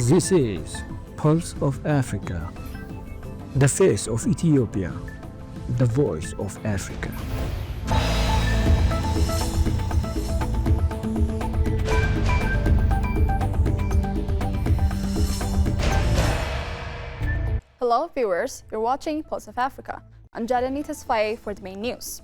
This is Pulse of Africa, the face of Ethiopia, the voice of Africa. Hello viewers, you're watching Pulse of Africa. I'm Jalani Tesfaye for the main news.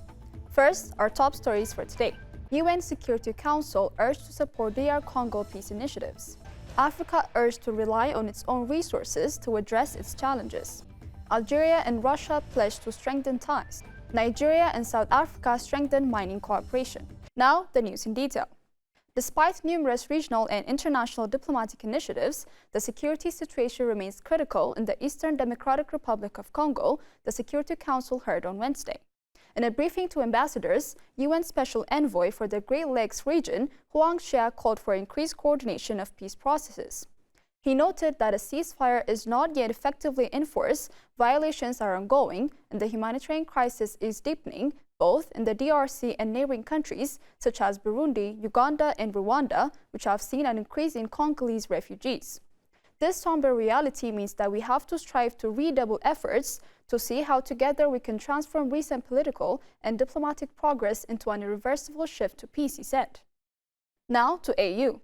First, our top stories for today. UN Security Council urged to support DR Congo peace initiatives. Africa urged to rely on its own resources to address its challenges. Algeria and Russia pledged to strengthen ties. Nigeria and South Africa strengthen mining cooperation. Now, the news in detail. Despite numerous regional and international diplomatic initiatives, the security situation remains critical in the Eastern Democratic Republic of Congo, the Security Council heard on Wednesday. In a briefing to ambassadors, UN Special Envoy for the Great Lakes region, Huang Xia, called for increased coordination of peace processes. He noted that a ceasefire is not yet effectively enforced, violations are ongoing, and the humanitarian crisis is deepening, both in the DRC and neighboring countries such as Burundi, Uganda, and Rwanda, which have seen an increase in Congolese refugees. This somber reality means that we have to strive to redouble efforts to see how together we can transform recent political and diplomatic progress into an irreversible shift to peace, he said. Now to AU.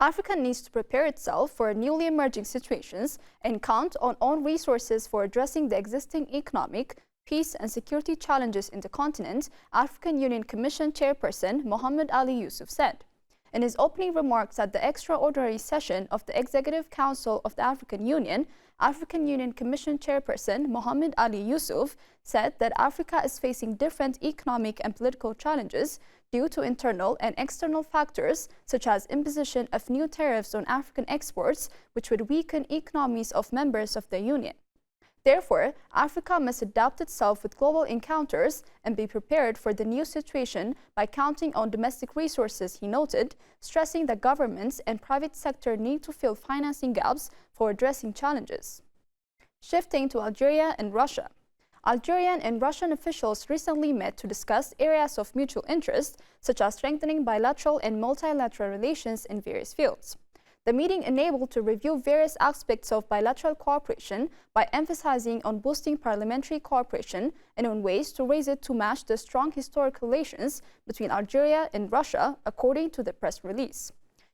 Africa needs to prepare itself for newly emerging situations and count on own resources for addressing the existing economic, peace and security challenges in the continent, African Union Commission Chairperson Mohamed Ali Yusuf said. In his opening remarks at the extraordinary session of the Executive Council of the African Union Commission Chairperson Mohamed Ali Yusuf said that Africa is facing different economic and political challenges due to internal and external factors such as imposition of new tariffs on African exports, which would weaken economies of members of the Union. Therefore, Africa must adapt itself with global encounters and be prepared for the new situation by counting on domestic resources, he noted, stressing that governments and private sector need to fill financing gaps for addressing challenges. Shifting to Algeria and Russia. Algerian and Russian officials recently met to discuss areas of mutual interest, such as strengthening bilateral and multilateral relations in various fields. The meeting enabled to review various aspects of bilateral cooperation by emphasizing on boosting parliamentary cooperation and on ways to raise it to match the strong historic relations between Algeria and Russia, according to the press release.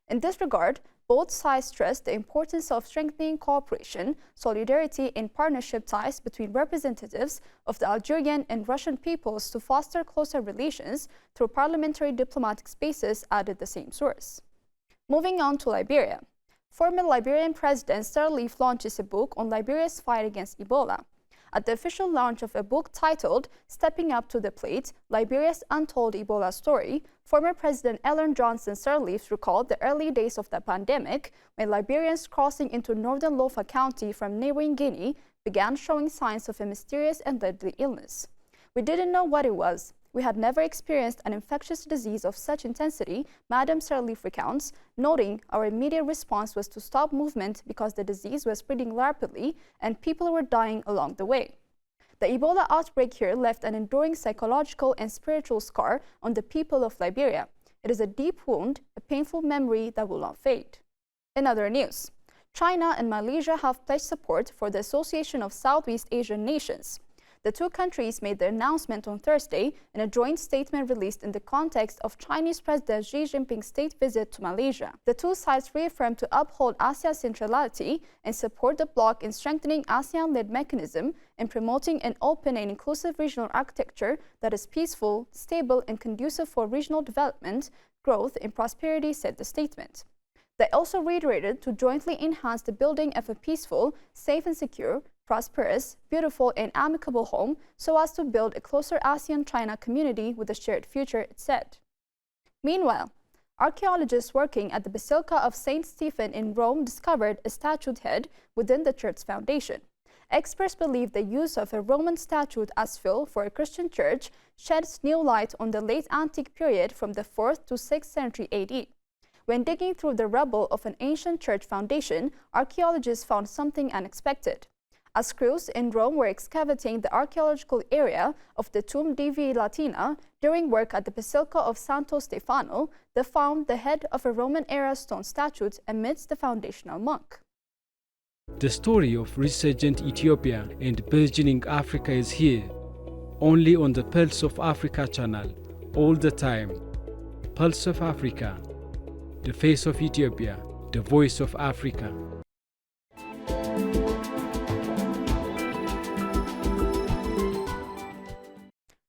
In this regard, both sides stressed the importance of strengthening cooperation, solidarity, and partnership ties between representatives of the Algerian and Russian peoples to foster closer relations through parliamentary diplomatic spaces, added the same source. Moving on to Liberia. Former Liberian President Sirleaf launches a book on Liberia's fight against Ebola. At the official launch of a book titled Stepping Up to the Plate, Liberia's Untold Ebola Story, former President Ellen Johnson Sirleaf recalled the early days of the pandemic when Liberians crossing into northern Lofa County from neighboring Guinea began showing signs of a mysterious and deadly illness. We didn't know what it was. We had never experienced an infectious disease of such intensity, Madam Sirleaf recounts, noting our immediate response was to stop movement because the disease was spreading rapidly and people were dying along the way. The Ebola outbreak here left an enduring psychological and spiritual scar on the people of Liberia. It is a deep wound, a painful memory that will not fade. In other news, China and Malaysia have pledged support for the Association of Southeast Asian Nations. The two countries made the announcement on Thursday in a joint statement released in the context of Chinese President Xi Jinping's state visit to Malaysia. The two sides reaffirmed to uphold ASEAN's centrality and support the bloc in strengthening ASEAN-led mechanism and promoting an open and inclusive regional architecture that is peaceful, stable, and conducive for regional development, growth, and prosperity, said the statement. They also reiterated to jointly enhance the building of a peaceful, safe and secure, prosperous, beautiful, and amicable home so as to build a closer ASEAN-China community with a shared future, it said. Meanwhile, archaeologists working at the Basilica of St. Stephen in Rome discovered a statue head within the church's foundation. Experts believe the use of a Roman statue as fill for a Christian church sheds new light on the late antique period from the 4th to 6th century AD. When digging through the rubble of an ancient church foundation, archaeologists found something unexpected. As crews in Rome were excavating the archaeological area of the Tomb Divi Latina during work at the Basilica of Santo Stefano, they found the head of a Roman-era stone statue amidst the foundational monk. The story of resurgent Ethiopia and burgeoning Africa is here, only on the Pulse of Africa channel, all the time. Pulse of Africa, the face of Ethiopia, the voice of Africa.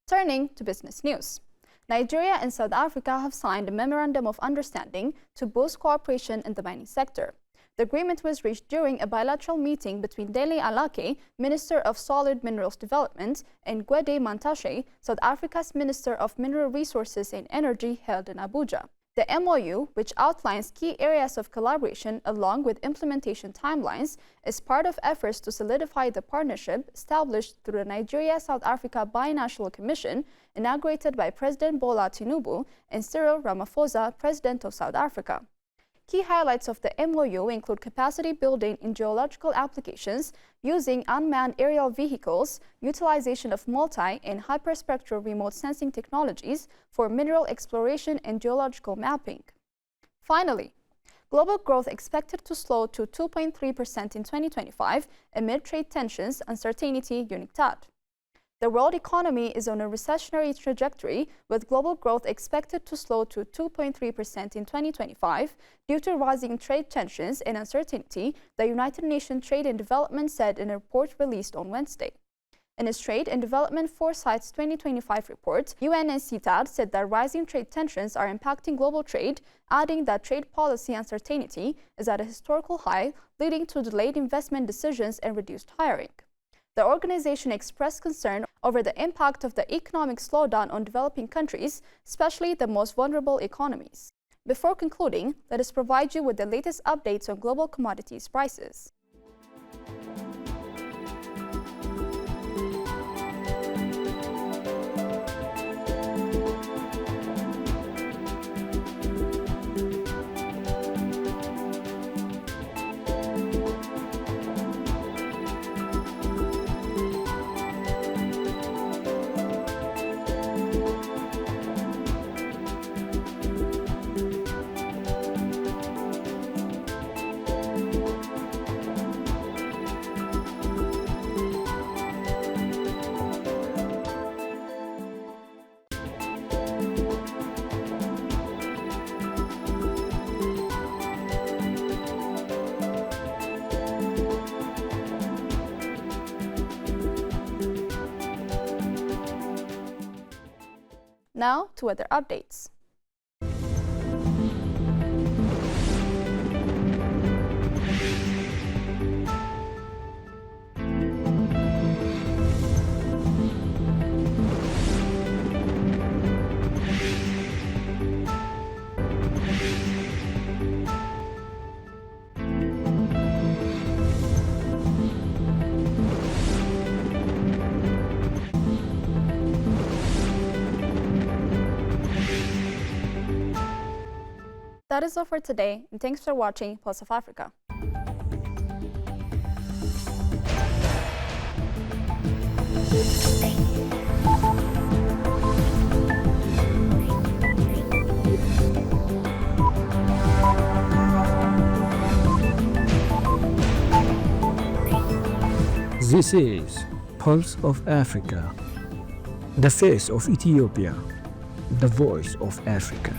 Turning to business news. Nigeria and South Africa have signed a memorandum of understanding to boost cooperation in the mining sector. The agreement was reached during a bilateral meeting between Dele Alake, Minister of Solid Minerals Development, and Gwede Mantashe, South Africa's Minister of Mineral Resources and Energy, held in Abuja. The MOU, which outlines key areas of collaboration along with implementation timelines, is part of efforts to solidify the partnership established through the Nigeria-South Africa Binational Commission, inaugurated by President Bola Tinubu and Cyril Ramaphosa, President of South Africa. Key highlights of the MOU include capacity building in geological applications using unmanned aerial vehicles, utilization of multi- and hyperspectral remote sensing technologies for mineral exploration and geological mapping. Finally, global growth expected to slow to 2.3% in 2025 amid trade tensions, uncertainty, UNCTAD. The world economy is on a recessionary trajectory, with global growth expected to slow to 2.3% in 2025 due to rising trade tensions and uncertainty, the United Nations Trade and Development said in a report released on Wednesday. In its Trade and Development Foresights 2025 report, UNCTAD said that rising trade tensions are impacting global trade, adding that trade policy uncertainty is at a historical high, leading to delayed investment decisions and reduced hiring. The organization expressed concern over the impact of the economic slowdown on developing countries, especially the most vulnerable economies. Before concluding, let us provide you with the latest updates on global commodities prices. Now to weather updates. That is all for today, and thanks for watching Pulse of Africa. This is Pulse of Africa, the face of Ethiopia, the voice of Africa.